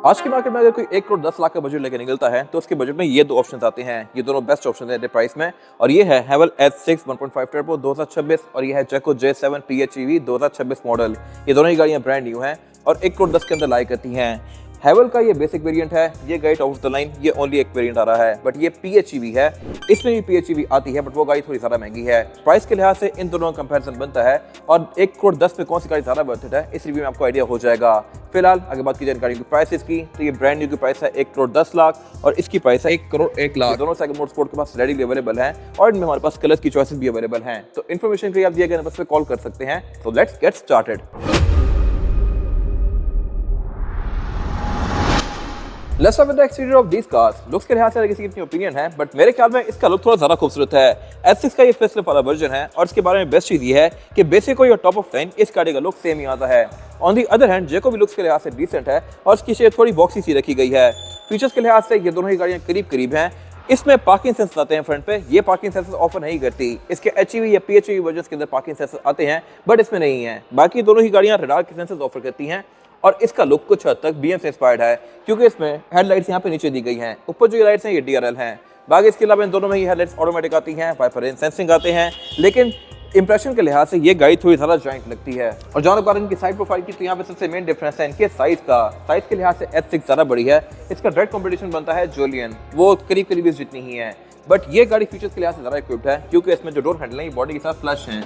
आज की मार्केट में अगर कोई 1 करोड़ 10 लाख का बजट लेके निकलता है तो उसके बजट में ये दो ऑप्शंस आते हैं। ये दोनों बेस्ट ऑप्शन है प्राइस में, और ये है हेवल H6 1.5 टर्बो 2026 और ये है जैको J7 PHEV 2026 मॉडल। ये दोनों ही गाड़ियां ब्रांड न्यू हैं और 1 करोड़ 10 के अंदर लाई करती हैं। हेवल का ये बेसिक वेरिएंट है, ये गाड़ी टॉप ऑफ द लाइन, ये ओनली एक वेरिएंट आ रहा है, बट ये PHEV है। इसमें भी PHEV आती है बट वो गाड़ी थोड़ी ज्यादा महंगी है। प्राइस के लिहाज से इन दोनों का कंपैरिजन बनता है और 1 करोड़ 10 में कौन सी गाड़ी ज्यादा वर्थ इट है इस रिव्यू में आपको आइडिया हो जाएगा। फिलहाल अगर बात की जाए गाड़ी की प्राइसेस की तो ये ब्रांड न्यू की प्राइस है 1 करोड़ 10 लाख और इसकी प्राइस है 1 करोड़ 1 लाख। दोनों साइकिल मोटरस्पोर्ट के पास रेडी अवेलेबल है और इनमें हमारे पास कलर्स की चॉइसेस भी अवेलेबल हैं। तो इन्फॉर्मेशन के लिए आप दिए गए नंबर पे कॉल कर सकते हैं। So let's get started. Let's start with the exterior of these cars. Looks के लिहाज से किसी की अपनी ओपिनियन है, बट मेरे ख्याल में इसका लुक थोड़ा ज्यादा खूबसूरत है। S6 का ये फेसलिफ्ट वाला वर्जन है और इसके बारे में बेस्ट चीज ये है कि बेसिक और टॉप ऑफ लाइन इस गाड़ी का लुक सेम ही आता है। ऑन दी अदर हैंड जैको भी लुक्स के लिहाज से डिसेंट है और इसकी शेप थोड़ी बॉक्सी सी रखी गई है। फीचर्स के लिहाज से ये दोनों ही गाड़ियां करीब करीब हैं। इसमें पार्किंग सेंसर्स आते हैं फ्रंट पे, ये पार्किंग सेंसर्स ऑफर नहीं करती। इसके HEV या PHEV वर्जन के अंदर पार्किंग सेंसर्स आते हैं बट इसमें नहीं है। बाकी दोनों ही गाड़ियां रडार के सेंसर्स ऑफर करती हैं और इसका लुक कुछ हद तक BM से इंस्पायर्ड है क्योंकि इसमें हेडलाइट्स यहाँ पे नीचे दी गई हैं, ऊपर जो लाइट्स हैं ये DRL हैं। बाकी इसके अलावा इन दोनों में ही हेडलाइट्स ऑटोमेटिक आती हैं, वाइपर रेन सेंसिंग आते हैं, लेकिन इंप्रेशन के लिहाज से ये गाड़ी थोड़ी ज़्यादा जॉइंट लगती है। और जहाँ तक इनकी साइड प्रोफाइल की तो यहाँ पे सबसे मेन डिफरेंस है इनके साइज का। साइज के लिहाज से S6 ज़्यादा बड़ी है, इसका डायरेक्ट कॉम्पिटिशन बनता है जोलियन, वो करीब करीब इस जितनी ही है, बट ये गाड़ी फीचर्स के लिहाज से ज़्यादा इक्विप्ड है क्योंकि इसमें जो डोर हैंडल है ये बॉडी के साथ फ्लश हैं।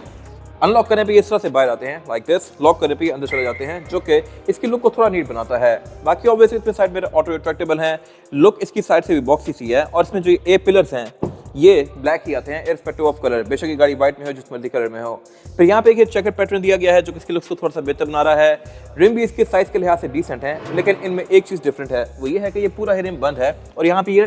अनलॉक करने पे इस तरह से बाहर आते हैं लाइक दिस, लॉक करने पे अंदर चले जाते हैं जो कि इसकी लुक को थोड़ा नीट बनाता है। बाकी ऑब्वियसली इसमें साइड में ऑटो रिट्रैक्टेबल हैं, लुक इसकी साइड से भी बॉक्सी सी है और इसमें जो ए पिलर्स हैं ये ब्लैक ही आते हैं इररिस्पेक्टिव ऑफ कलर, बेशक ये गाड़ी व्हाइट में हो जिस मर्जी कलर में हो। फिर यहाँ पे एक चेकर पैटर्न दिया गया है जो कि इसके लुक्स को थोड़ा सा बेहतर बना रहा है। रिम भी इसके साइज के लिहाज से डिसेंट है, लेकिन इनमें एक चीज़ डिफरेंट है, वो ये है कि ये पूरा ही रिम बंद है और यहाँ पे ये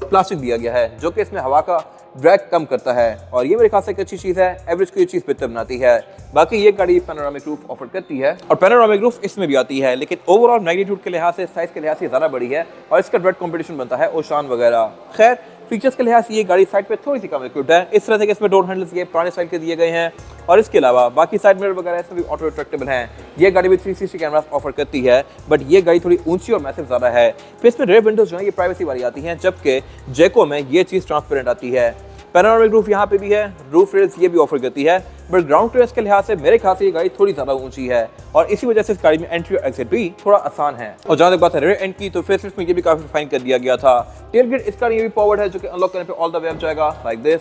प्लास्टिक दिया गया है जो कि इसमें हवा का ड्रैग कम करता है और ये मेरे ख्याल से एक अच्छी चीज़ है। एवरेज को ये चीज़ बेहतर बनाती है। बाकी ये गाड़ी पैनोरामिक रूफ ऑफर करती है और पैनोरामिक रूफ इसमें भी आती है, लेकिन ओवरऑल मैग्नीट्यूड के लिहाज से, साइज के लिहाज से ज़्यादा बड़ी है और इसका डायरेक्ट कॉम्पिटिशन बनता है ओशान वगैरह। खैर फीचर्स के लिहाज से ये गाड़ी साइड पे थोड़ी सी कम इक्विप्ड है। इस तरह से कि इसमें डोर हैंडल्स ये पुराने स्टाइल के दिए गए हैं और इसके अलावा बाकी साइड मिरर वगैरह इसमें भी ऑटो रिट्रैक्टेबल हैं। ये गाड़ी भी 360 कैमरास ऑफर करती है बट ये गाड़ी थोड़ी ऊंची और मैसिव ज़्यादा है। फिर इसमें रेयर विंडोज जो है ये प्राइवेसी वाली आती हैं, जबकि जैको में ये चीज़ ट्रांसपेरेंट आती है। पैनोरामिक रूफ यहाँ पे भी है, रूफ रेल्स ये भी ऑफर करती है, बट ग्राउंड क्लियरेंस के लिहाज से मेरे ख्याल से ये गाड़ी थोड़ी ज्यादा ऊंची है और इसी वजह से इस गाड़ी में एंट्री और एग्जिट भी थोड़ा आसान है। और जहाँ तक बात है रेयर एंड की तो फेसलिफ्ट में ये भी काफी फाइन कर दिया गया था। टेलगेट इस गाड़ी में भी पावर्ड है जो कि अनलॉक करने पे ऑल द वे अप जाएगा लाइक दिस।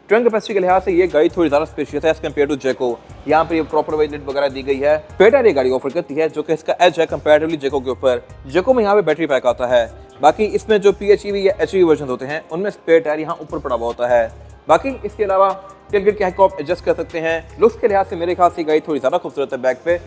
ट्रंक कैपेसिटी के लिहाज से ये गाड़ी थोड़ी ज्यादा स्पेशियस है एज कम्पेयर टू जैको। यहाँ पे ये प्रॉपर वेट वगैरह दी गई है। स्पेयर टायर ये गाड़ी ऑफर करती है जो कि इसका एज है कंपैरेटिवली जैको के ऊपर। जैको में यहाँ पे बैटरी पैक आता है, बाकी इसमें जो PHEV या HEV वर्जन होते हैं उनमें स्पेयर टायर यहाँ ऊपर पड़ा हुआ होता है। बाकी इसके अलावा टेलगेट के हाइट को आप एडजस्ट कर सकते हैं। लुक्स के लिहाज से मेरे ख्याल से गाड़ी थोड़ी ज्यादा खूबसूरत है। बैक पे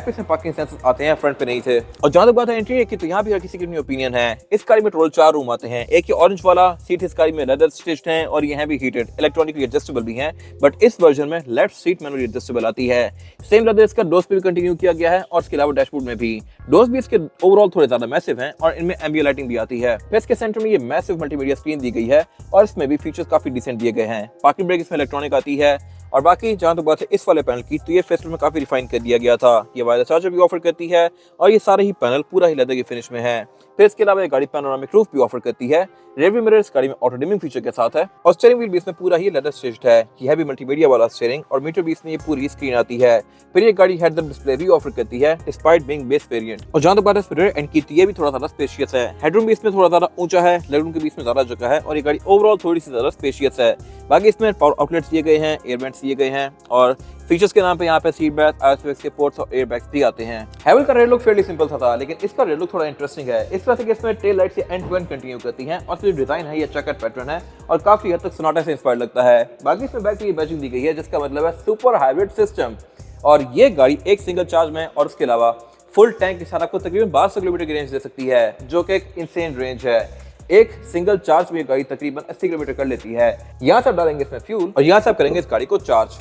इसमें पार्किंग सेंसर्स आते हैं, फ्रंट पे नहीं थे। और जहाँ तक बात है इंटीरियर की तो यहाँ भी हर किसी की अपनी ओपिनियन है। इस गाड़ी में टोटल 4 रूम आते हैं। एक ये ऑरेंज वाला सीट इस गाड़ी में लेदर स्टिच्ड है और ये भी हीटेड, इलेक्ट्रॉनिकली एडजस्टेबल भी है, बट इस वर्जन में लेफ्ट सीट मैनुअली एडजस्टेबल आती है। सेम लेदर इसका डोर्स पे भी कंटिन्यू किया गया है और इसके अलावा डैशबोर्ड में भी डोर्स भी इसके ओवरऑल थोड़े ज्यादा मैसिव हैं और इनमें एम्बिएंट लाइटिंग भी आती है। फिर इसके सेंटर में ये मैसिव मल्टीमीडिया स्क्रीन दी गई है और इसमें भी फीचर्स काफी डिसेंट दिए गए हैं। पार्किंग ब्रेक इसमें इलेक्ट्रॉनिक आती है और बाकी जहाँ तक बात है इस वाले पैनल की तो ये फेसलिफ्ट में काफी रिफाइन कर दिया गया था। ये वायरलेस चार्जर भी ऑफर करती है और ये सारे ही पैनल पूरा ही लेदर की फिनिश में है। फिर इसके अलावा ये गाड़ी पैनोरामिक रूफ भी ऑफर करती है। रेयर मिरर इस गाड़ी में ऑटो डिमिंग फीचर के साथ है और स्टीयरिंग व्हील भी इसमें पूरा ही लेदर स्टिच्ड है। यह भी मल्टीमीडिया वाला स्टीयरिंग और मीटर भी इसमें ये पूरी स्क्रीन आती है। फिर ये गाड़ी हेड अप डिस्प्ले भी ऑफर करती है डिस्पाइट बीइंग बेस वेरिएंट। और जहाँ तक बात है रेयर एंड की तो ये भी थोड़ा ज्यादा स्पेशियस है। हेडरूम भी इसमें थोड़ा ज्यादा ऊंचा है, लेगरूम के बीच में ज्यादा जगह है और ये गाड़ी ओवरऑल थोड़ी सी ज्यादा स्पेशियस है। बाकी इसमें पावर आउटलेट्स दिए गए हैं, एयर वेंट्स दिए गए हैं और फीचर्स के नाम पे यहाँ पे सीट बेल्ट, आईएसओएक्स के पोर्ट्स और एयर बैग्स भी आते हैं। हेवल का रेयर लुक फेयरली सिंपल सा था, लेकिन इसका रेयर लुक थोड़ा इंटरेस्टिंग है। इस तरह से कि इसमें tail lights end to end continue करती हैं और जो डिजाइन है ये चेकर्ड पैटर्न है और काफी हद तक सोनाटा से इंस्पायर्ड लगता है। बाकी इसमें बैक की बैजिंग दी गई है जिसका मतलब है सुपर हाइब्रिड सिस्टम और ये गाड़ी एक सिंगल चार्ज में और उसके अलावा फुल टैंक के साथ आपको तकरीबन 1200 किलोमीटर की रेंज दे सकती है, जो कि एक इंसेन रेंज है। एक सिंगल चार्ज में गाड़ी तकरीबन 80 किलोमीटर कर लेती है। यहाँ से आप डालेंगे इसमें फ्यूल और यहाँ से आप करेंगे इस गाड़ी को चार्ज।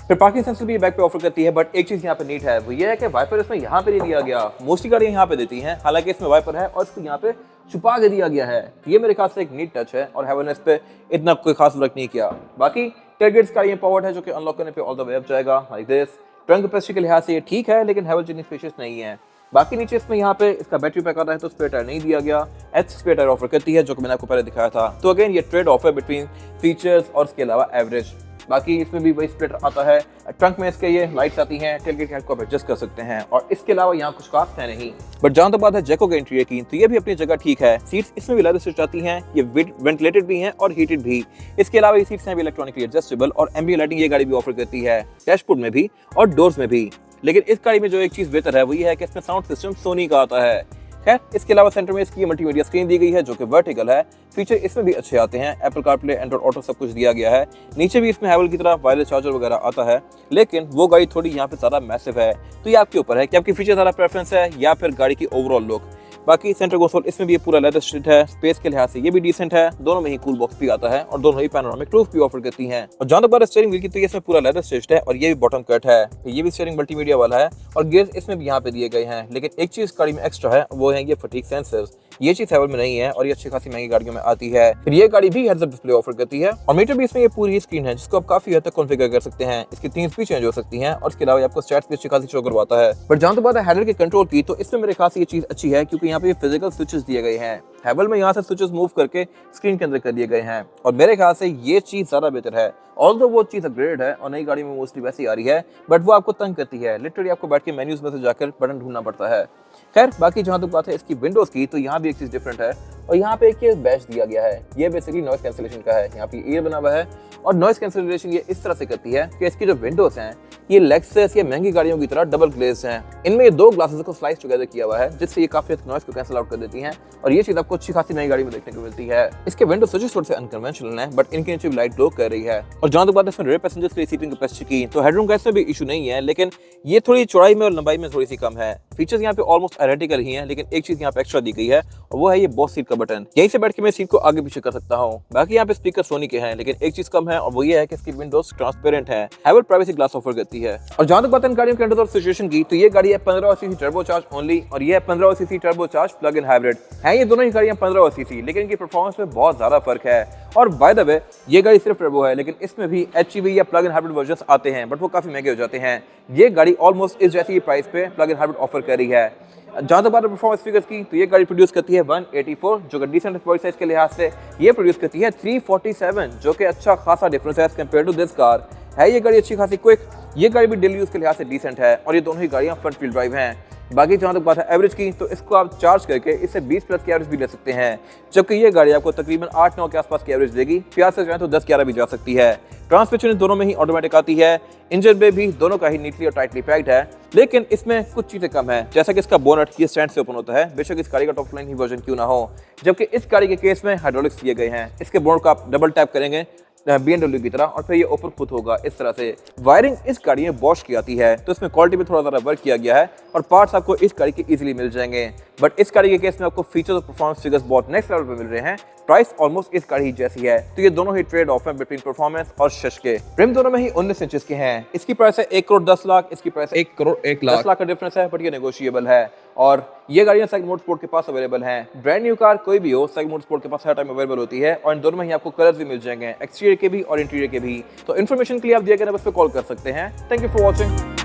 फिर पार्किंग सेंसर भी बैक पे ऑफर करती है, बट एक चीज यहाँ पे नीट है वो ये है कि वाइपर इसमें यहाँ पे नहीं दिया गया। मोस्टली गाड़ियाँ यहाँ पे देती हैं, हालांकि इसमें वाइपर है और इसको यहाँ पे छुपा के दिया गया है। ये मेरे ख्याल से एक नीट टच है और हेवन ने इस पे इतना कोई खास वर्क नहीं किया। बाकी टेलगेट्स का ये पावर्ड है जो कि अनलॉक करने पे ऑल द वे अप जाएगा लाइक दिस। ट्रंक कैपेसिटी के लिहाज से ये ठीक है, लेकिन हेवन जितनी स्पेशियस नहीं है। बाकी नीचे इसमें यहाँ पे इसका बैटरी पैक आता है तो स्पेयर टायर नहीं दिया गया। S6 स्पेयर टायर ऑफर करती है जो कि मैंने आपको पहले दिखाया था। तो अगेन ये ट्रेड ऑफ है बिटवीन फीचर्स और इसके अलावा एवरेज। बाकी इसमें भी वही स्प्लिटर आता है। ट्रंक में इसके ये लाइट्स आती हैं, टेलगेट हेड को आप एडजस्ट कर सकते हैं और इसके अलावा यहाँ कुछ खास है नहीं। बट जहाँ तक बात है जैको के इंटीरियर की, तो ये भी अपनी जगह ठीक है। सीट्स इसमें भी लेदर स्टिच आती हैं, ये वेंटिलेटेड भी हैं और हीटेड भी। इसके अलावा ये सीट्स हैं भी इलेक्ट्रॉनिकली एडजस्टेबल और एम्बिएंट लाइटिंग ये गाड़ी भी ऑफर करती है, डैशबोर्ड में भी और डोर्स में भी। लेकिन इस गाड़ी में जो एक चीज बेहतर है वो ये है कि इसमें साउंड सिस्टम सोनी का आता है। खैर इसके अलावा सेंटर में इसकी मल्टीमीडिया स्क्रीन दी गई है जो कि वर्टिकल है। फीचर इसमें भी अच्छे आते हैं, एप्पल कारप्ले, एंड्रॉइड ऑटो सब कुछ दिया गया है। नीचे भी इसमें हैवल की तरह वायरलेस चार्जर वगैरह आता है, लेकिन वो गाड़ी थोड़ी यहाँ पे ज़्यादा मैसिव है। तो ये आपके ऊपर है कि आपकी फीचर ज़्यादा प्रेफरेंस है या फिर गाड़ी की ओवरऑल लुक। बाकी सेंटर कंसोल इसमें भी ये पूरा लेदर स्ट्रिट है, स्पेस के लिहाज से ये भी डिसेंट है। दोनों में ही कूल बॉक्स भी आता है और दोनों ही पैनोरामिक रूफ भी ऑफर करती हैं। और जहां तक बात स्टीयरिंग व्हील की, तो ये इसमें पूरा लेदर स्ट्रिट है और ये भी बॉटम कट है। ये भी स्टीयरिंग मल्टीमीडिया वाला है और गियर्स इसमें भी यहाँ पे दिए गए हैं। लेकिन एक चीज गाड़ी में एक्स्ट्रा है, वो है ये फटीग सेंसर्स। ये चीज हैवल में नहीं है और ये अच्छी खासी महंगी गाड़ियों में आती है। फिर ये गाड़ी भी हेड्स अप डिस्प्ले ऑफर करती है और मीटर भी इसमें ये पूरी स्क्रीन है जिसको आप काफी हद तक कॉन्फ़िगर कर सकते हैं। इसकी 3 स्पीड चेंज हो सकती हैं और इसके अलावा आपको स्टैट्स भी अच्छी खासी शो करवाता है। बट जहां तक बात है हैंडल के कंट्रोल की, तो इसमें मेरे खास ये चीज अच्छी है क्योंकि यहाँ पे फिजिकल स्विचेस दिए गए हैं। हैवल में यहाँ से स्विचेस मूव करके स्क्रीन के अंदर कर दिए गए हैं और मेरे ख्याल से ये चीज ज्यादा बेहतर है। ऑल्दो वो चीज अपग्रेड है और नई गाड़ी में मोस्टली वैसी आ रही है, बट वो आपको तंग करती है। लिटरली आपको बैठ के मेन्यूज में से जाकर बटन ढूंढना पड़ता है। खैर बाकी जहां तक बात है इसकी विंडोज की, तो यहाँ भी एक चीज डिफरेंट है और यहाँ पे एक ये बैच दिया गया है। ये बेसिकली नॉइस कैंसिलेशन का है। यहाँ पे ईयर बना हुआ है और नॉइस कैंसिलेशन ये इस तरह से करती है कि इसकी जो विंडोज हैं ये लेक्सस या महंगी गाड़ियों की तरह डबल ग्लेज हैं। इनमें ये 2 ग्लासेस को स्लाइस टुगेदर किया हुआ है जिससे ये काफी नॉइस को कैंसिल आउट कर देती हैं और ये चीज आपको अच्छी खासी नई गाड़ी में देखने को मिलती है। इसके विंडो स्विचेस थोड़े से अनकन्वेंशनल हैं, बट इनके नीचे लाइट ग्लो कर रही है। और जहां तक बात है इसमें रेयर पैसेंजर्स के लिए सीटिंग कैपेसिटी की, तो हेडरूम का इसमें भी इशू नहीं है, लेकिन ये थोड़ी चौड़ाई में और लंबाई में थोड़ी सी कम है। फीचर्स यहाँ पे ऑलमोस्ट आइडेंटिकल ही हैं, लेकिन एक चीज यहाँ पे एक्स्ट्रा दी गई है और वो है ये बॉस सीट का बटन। यहीं से बैठ के मैं सीट को आगे पीछे कर सकता हूँ। बाकी यहाँ पे स्पीकर सोनी के हैं, लेकिन एक चीज कम है और वो ये है कि इसकी विंडोज ट्रांसपेरेंट है। हैवल प्राइवेसी ग्लास ऑफर करती है। और जहां तक बात है गाड़ियों के अंडर सिचुएशन की, तो ये गाड़ी है 15 सीसी टर्बोचार्ज ओनली और ये है 15 CC turbocharge plug in hybrid है। ये दोनों ही गाड़ियां 15 सीसी, लेकिन इनकी परफॉर्मेंस में बहुत ज्यादा फर्क है। और बाय द वे ये गाड़ी सिर्फ टर्बो है, लेकिन इसमें भी HEV या प्लग इन हाइब्रिड वर्जन्स आते हैं, बट वो काफी महंगे हो जाते हैं। ये गाड़ी ऑलमोस्ट इस जैसी प्राइस पे प्लग इन हाइब्रिड ऑफर कर रही है। जहां तक बात है परफॉर्मेंस फिगर्स की, तो ये गाड़ी प्रोड्यूस करती है 184 जो कि डिसेंट बॉडी साइज के लिहाज से। ये प्रोड्यूस करती है 347 जो कि अच्छा खासा डिफरेंस है as compare to this car. है ये गाड़ी अच्छी खासी क्विक। ये गाड़ी भी डेली यूज के लिहाज से डिसेंट है और ये दोनों ही गाड़ियां फ्रंट व्हील ड्राइव हैं। बाकी जहां तक बात है एवरेज की, तो इसको आप चार्ज करके इससे 20 प्लस की एवरेज भी ले सकते हैं, जबकि ये गाड़ी आपको तकरीबन 8-9 के आसपास की एवरेज देगी। प्यार से जाए तो 10-11 भी जा सकती है। ट्रांसमिशन दोनों में ही ऑटोमेटिक आती है। इंजन में भी दोनों का ही नीटली और टाइटली पैक्ड है, लेकिन इसमें कुछ चीजें कम है, जैसा कि इसका बोनट ये स्टैंड से ओपन होता है, बेशक इस गाड़ी का टॉप लाइन ही वर्जन क्यों ना हो। जबकि इस गाड़ी के केस में हाइड्रोलिक्स दिए गए हैं। इसके बोनट को आप डबल टैप करेंगे BMW की तरह और फिर ये ओपन खुद होगा इस तरह से। वायरिंग इस गाड़ी में बॉश की आती है, तो इसमें क्वालिटी में थोड़ा ज़्यादा वर्क किया गया है और पार्ट्स आपको इस गाड़ी के इजीली मिल जाएंगे। बट इस गाड़ी के केस में आपको फीचर्स और परफॉर्मेंस फिगर्स बहुत नेक्स्ट लेवल पे मिल रहे हैं। प्राइस ऑलमोस्ट इस गाड़ी जैसी है, तो ये दोनों ही ट्रेड ऑफ है बिटवीन परफॉर्मेंस और शश के। रिम दोनों में ही 19 इंचेस के हैं। इसकी प्राइस है 1 करोड़ 10 लाख, इसकी प्राइस है 1 करोड़ 1 लाख। 10 लाख का डिफरेंस है, बट ये नेगोशिएबल है और ये गाड़ियां सेग मोटरस्पोर्ट के पास अवेलेबल हैं। ब्रांड न्यू कार कोई भी हो, सेग मोटरस्पोर्ट के पास हर टाइम अवेलेबल होती है और इन दोनों में ही आपको कलर्स भी मिल जाएंगे, एक्सटीरियर के भी और इंटीरियर के भी। तो इन्फॉर्मेशन के लिए आप दिए गए नंबर पर कॉल कर सकते हैं। Thank you for watching.